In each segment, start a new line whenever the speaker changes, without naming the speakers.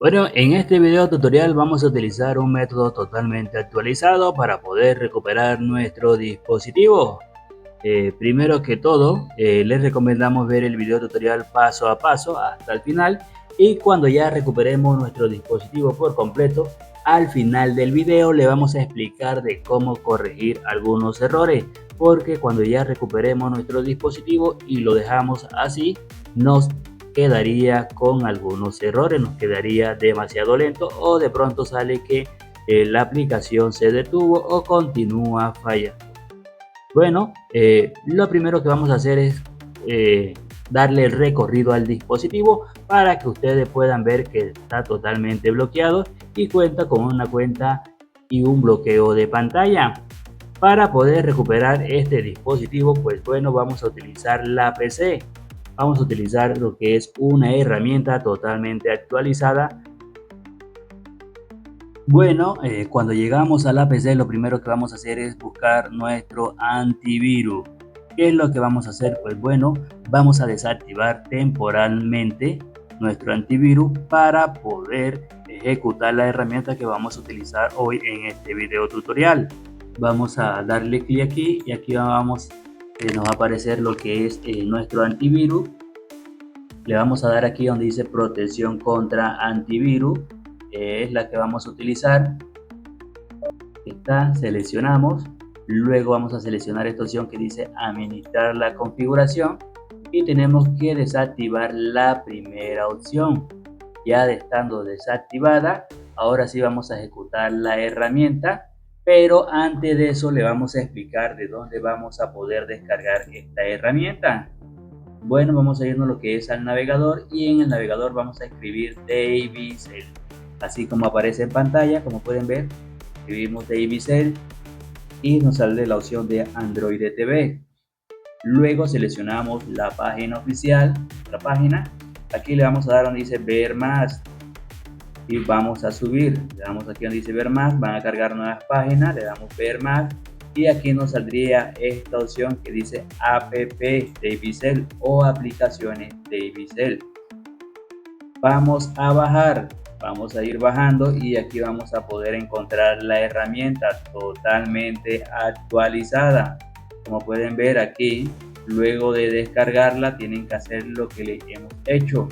Bueno, en este video tutorial vamos a utilizar un método totalmente actualizado para poder recuperar nuestro dispositivo. Primero que todo, les recomendamos ver el video tutorial paso a paso hasta el final, y cuando ya recuperemos nuestro dispositivo por completo, al final del video le vamos a explicar de cómo corregir algunos errores, porque cuando ya recuperemos nuestro dispositivo y lo dejamos así, nos quedaría con algunos errores, nos quedaría demasiado lento, o de pronto sale que la aplicación se detuvo o continúa fallando. Bueno, lo primero que vamos a hacer es darle el recorrido al dispositivo para que ustedes puedan ver que está totalmente bloqueado y cuenta con una cuenta y un bloqueo de pantalla. Para poder recuperar este dispositivo, pues bueno, vamos a utilizar la PC. Vamos a utilizar lo que es una herramienta totalmente actualizada. Bueno, cuando llegamos a la PC, lo primero que vamos a hacer es buscar nuestro antivirus. ¿Qué es lo que vamos a hacer? Pues bueno, vamos a desactivar temporalmente nuestro antivirus para poder ejecutar la herramienta que vamos a utilizar hoy en este video tutorial. Vamos a darle clic aquí y aquí nos va a aparecer lo que es nuestro antivirus. Le vamos a dar aquí donde dice protección contra antivirus, es la que vamos a utilizar. Esta seleccionamos, luego vamos a seleccionar esta opción que dice administrar la configuración y tenemos que desactivar la primera opción. Ya estando desactivada, ahora sí vamos a ejecutar la herramienta, pero antes de eso le vamos a explicar de dónde vamos a poder descargar esta herramienta. Bueno, vamos a irnos a lo que es al navegador, y en el navegador vamos a escribir Davicel, así como aparece en pantalla. Como pueden ver, escribimos Davicel y nos sale la opción de Android TV. Luego seleccionamos la página oficial, la página. Aquí le vamos a dar donde dice ver más y vamos a subir. Le damos aquí donde dice ver más, van a cargar nuevas páginas, le damos ver más y aquí nos saldría esta opción que dice app Davicel o aplicaciones Davicel. Vamos a bajar, vamos a ir bajando y aquí vamos a poder encontrar la herramienta totalmente actualizada. Como pueden ver aquí, luego de descargarla tienen que hacer lo que les hemos hecho: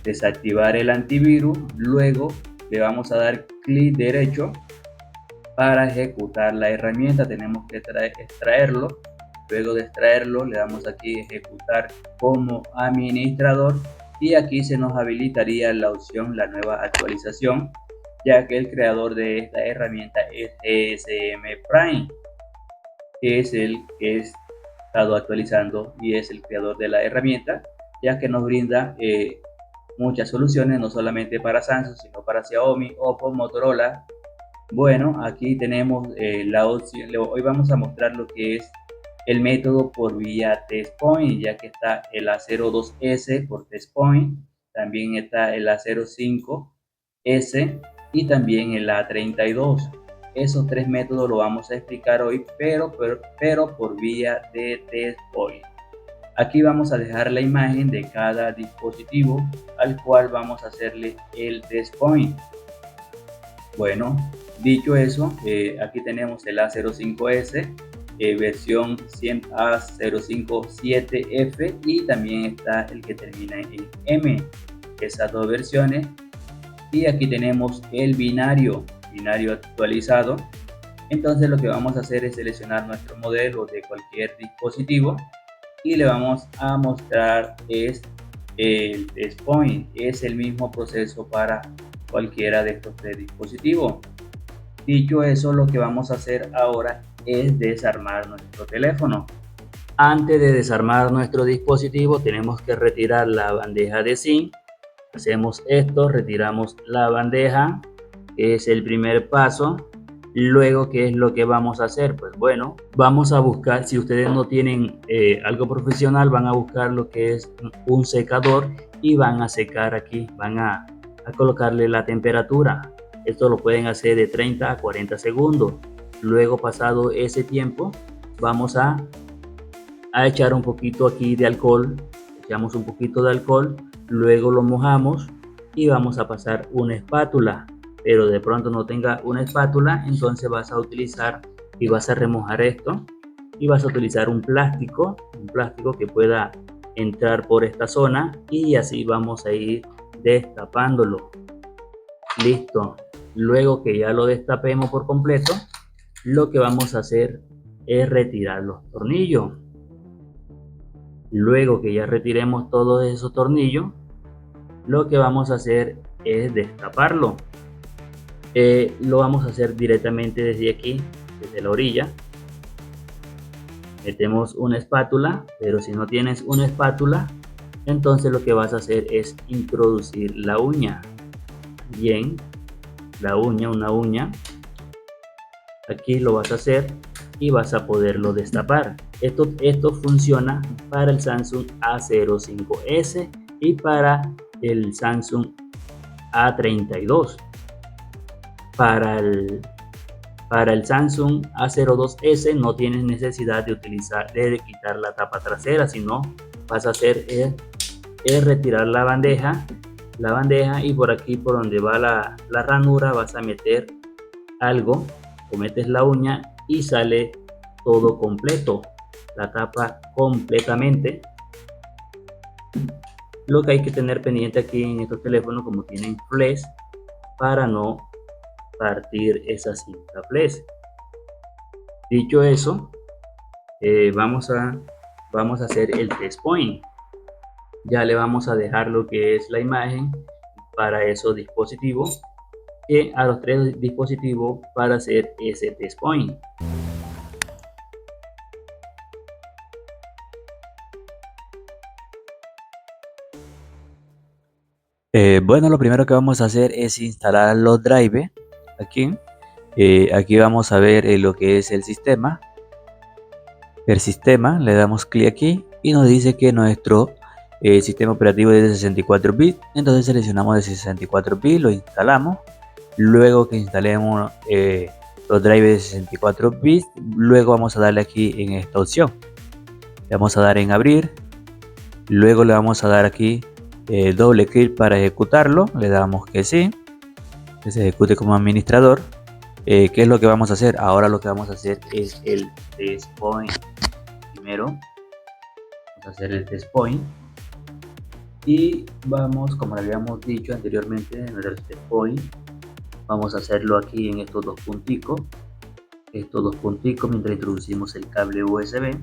desactivar el antivirus. Luego le vamos a dar clic derecho para ejecutar la herramienta. Tenemos que extraerlo. Luego de extraerlo le damos aquí ejecutar como administrador y aquí se nos habilitaría la opción la nueva actualización, ya que el creador de esta herramienta es GSM Prime, que es el que he estado actualizando y es el creador de la herramienta, ya que nos brinda muchas soluciones, no solamente para Samsung, sino para Xiaomi, Oppo, Motorola. Bueno, aquí tenemos la opción. Hoy vamos a mostrar lo que es el método por vía test point, ya que está el A02S por test point, también está el A05S y también el A32. Esos tres métodos lo vamos a explicar hoy, pero por vía de test point. Aquí vamos a dejar la imagen de cada dispositivo al cual vamos a hacerle el test point. Bueno, dicho eso, aquí tenemos el A05S, versión 100A057F, y también está el que termina en M, esas dos versiones. Y aquí tenemos el binario actualizado. Entonces lo que vamos a hacer es seleccionar nuestro modelo de cualquier dispositivo y le vamos a mostrar es el test point. Es el mismo proceso para cualquiera de estos tres dispositivos. Dicho eso, lo que vamos a hacer ahora es desarmar nuestro teléfono. Antes de desarmar nuestro dispositivo tenemos que retirar la bandeja de SIM. Hacemos esto, retiramos la bandeja, que es el primer paso. Luego, ¿qué es lo que vamos a hacer? Pues bueno, vamos a buscar, si ustedes no tienen algo profesional, van a buscar lo que es un secador y van a secar aquí, van a colocarle la temperatura. Esto lo pueden hacer de 30 a 40 segundos. Luego, pasado ese tiempo, vamos a echar un poquito aquí de alcohol. Echamos un poquito de alcohol, luego lo mojamos y vamos a pasar una espátula, pero de pronto no tenga una espátula, entonces vas a utilizar y vas a remojar esto y vas a utilizar un plástico que pueda entrar por esta zona y así vamos a ir destapándolo. Listo. Luego que ya lo destapemos por completo, lo que vamos a hacer es retirar los tornillos. Luego que ya retiremos todos esos tornillos, lo que vamos a hacer es destaparlo. Lo vamos a hacer directamente desde aquí, desde la orilla. Metemos una espátula, pero si no tienes una espátula, entonces lo que vas a hacer es introducir la uña. Bien, una uña. Aquí lo vas a hacer y vas a poderlo destapar. Esto funciona para el Samsung A05S y para el Samsung A32. Para el Samsung A02S no tienes necesidad de quitar la tapa trasera, sino vas a hacer es retirar la bandeja y por aquí, por donde va la ranura, vas a meter algo, o metes la uña y sale todo completo, la tapa completamente. Lo que hay que tener pendiente aquí en estos teléfonos, como tienen flex, para no partir esa cinta flex. Dicho eso, vamos a hacer el test point. Ya le vamos a dejar lo que es la imagen para esos dispositivos, a los 3 dispositivos para hacer ese test point. Bueno, lo primero que vamos a hacer es instalar los drivers aquí. Aquí vamos a ver lo que es el sistema. Le damos clic aquí y nos dice que nuestro sistema operativo es de 64 bits. Entonces seleccionamos de 64 bits, lo instalamos. Luego que instalemos los drivers de 64 bits, luego vamos a darle aquí en esta opción. Le vamos a dar en abrir. Luego le vamos a dar aquí doble clic para ejecutarlo. Le damos que sí, que se ejecute como administrador. ¿Qué es lo que vamos a hacer? Ahora lo que vamos a hacer es el test point. Primero vamos a hacer el test point y vamos, como le habíamos dicho anteriormente en el test point, vamos a hacerlo aquí en estos dos punticos. Mientras introducimos el cable USB,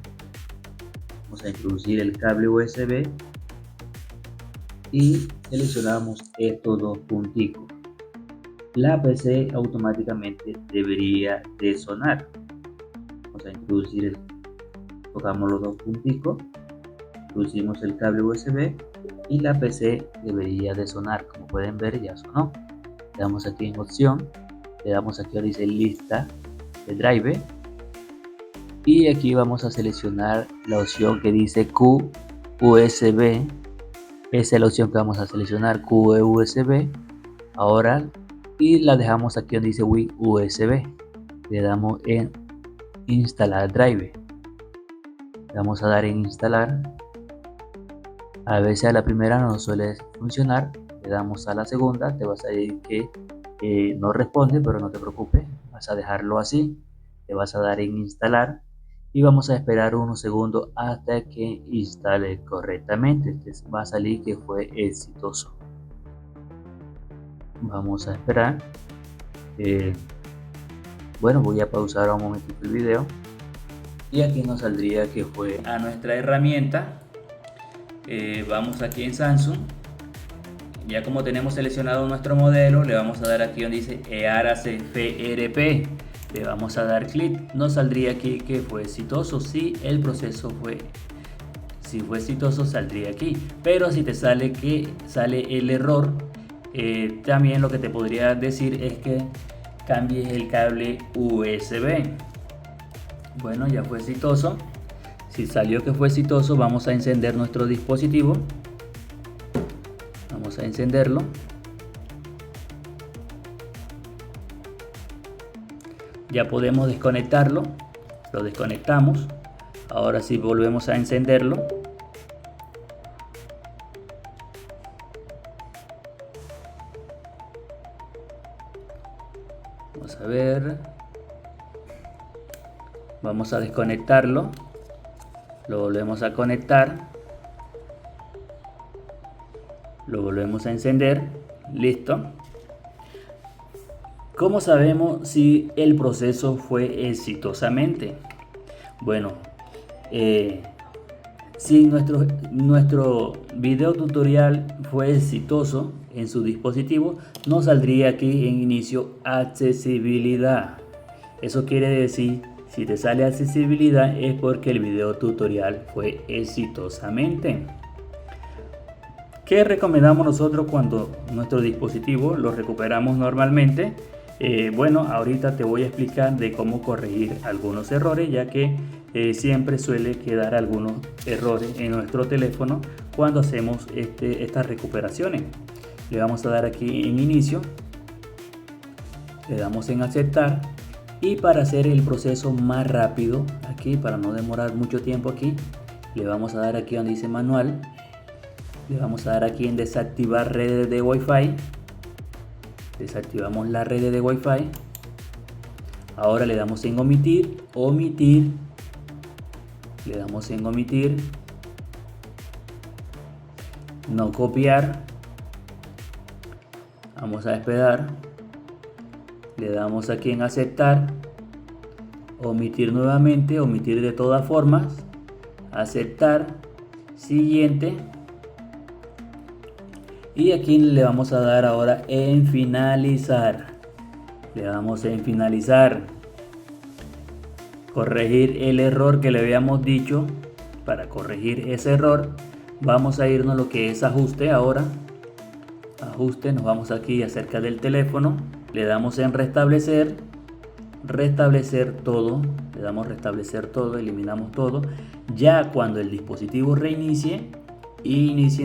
vamos a introducir el cable USB y seleccionamos estos dos punticos. La PC automáticamente debería de sonar. Vamos a introducir tocamos los dos punticos, introducimos el cable USB y la PC debería de sonar. Como pueden ver, ya sonó. Le damos aquí en opción, le damos aquí donde dice lista de driver y aquí vamos a seleccionar la opción que dice QUSB. Esa es la opción que vamos a seleccionar, QUSB. Ahora, y la dejamos aquí donde dice USB. Le damos en instalar driver. Le vamos a dar en instalar. A veces a la primera no suele funcionar. Le damos a la segunda. Te vas a decir que no responde, pero no te preocupes. Vas a dejarlo así. Le vas a dar en instalar. Y vamos a esperar unos segundos hasta que instale correctamente. Te va a salir que fue exitoso. Vamos a esperar. Bueno, voy a pausar un momentito el video y aquí nos saldría que fue a nuestra herramienta. Vamos aquí en Samsung, ya como tenemos seleccionado nuestro modelo, le vamos a dar aquí donde dice EARASE FRP, le vamos a dar clic. Nos saldría aquí que fue exitoso. Si el proceso fue exitoso, saldría aquí, pero si te sale que sale el error, también lo que te podría decir es que cambies el cable USB. Bueno, ya fue exitoso. Si salió que fue exitoso, vamos a encender nuestro dispositivo. Vamos a encenderlo. Ya podemos desconectarlo. Lo desconectamos. Ahora sí volvemos a encenderlo. Vamos a ver. Vamos a desconectarlo. Lo volvemos a conectar. Lo volvemos a encender. Listo. ¿Cómo sabemos si el proceso fue exitosamente? Bueno, si nuestro video tutorial fue exitoso en su dispositivo, nos saldría aquí en inicio accesibilidad. Eso quiere decir, si te sale accesibilidad es porque el video tutorial fue exitosamente. ¿Qué recomendamos nosotros cuando nuestro dispositivo lo recuperamos normalmente? Bueno, ahorita te voy a explicar de cómo corregir algunos errores, ya que siempre suele quedar algunos errores en nuestro teléfono cuando hacemos estas recuperaciones. Le vamos a dar aquí en inicio, le damos en aceptar, y para hacer el proceso más rápido, aquí para no demorar mucho tiempo aquí, le vamos a dar aquí donde dice manual, le vamos a dar aquí en desactivar redes de Wi-Fi. Desactivamos la red de Wi-Fi. Ahora le damos en omitir, le damos en omitir, no copiar, vamos a esperar, le damos aquí en aceptar, omitir nuevamente, omitir de todas formas, aceptar, siguiente. Y aquí le vamos a dar ahora en finalizar. Le damos en finalizar. Corregir el error que le habíamos dicho. Para corregir ese error, vamos a irnos a lo que es ajuste ahora. Ajuste, nos vamos aquí acerca del teléfono. Le damos en restablecer. Restablecer todo. Le damos restablecer todo, eliminamos todo. Ya cuando el dispositivo reinicie,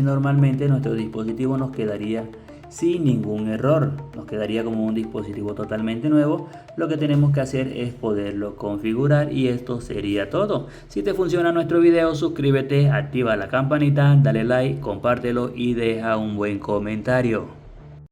normalmente, nuestro dispositivo nos quedaría sin ningún error, nos quedaría como un dispositivo totalmente nuevo. Lo que tenemos que hacer es poderlo configurar y esto sería todo. Si te funciona nuestro video, suscríbete, activa la campanita, dale like, compártelo y deja un buen comentario.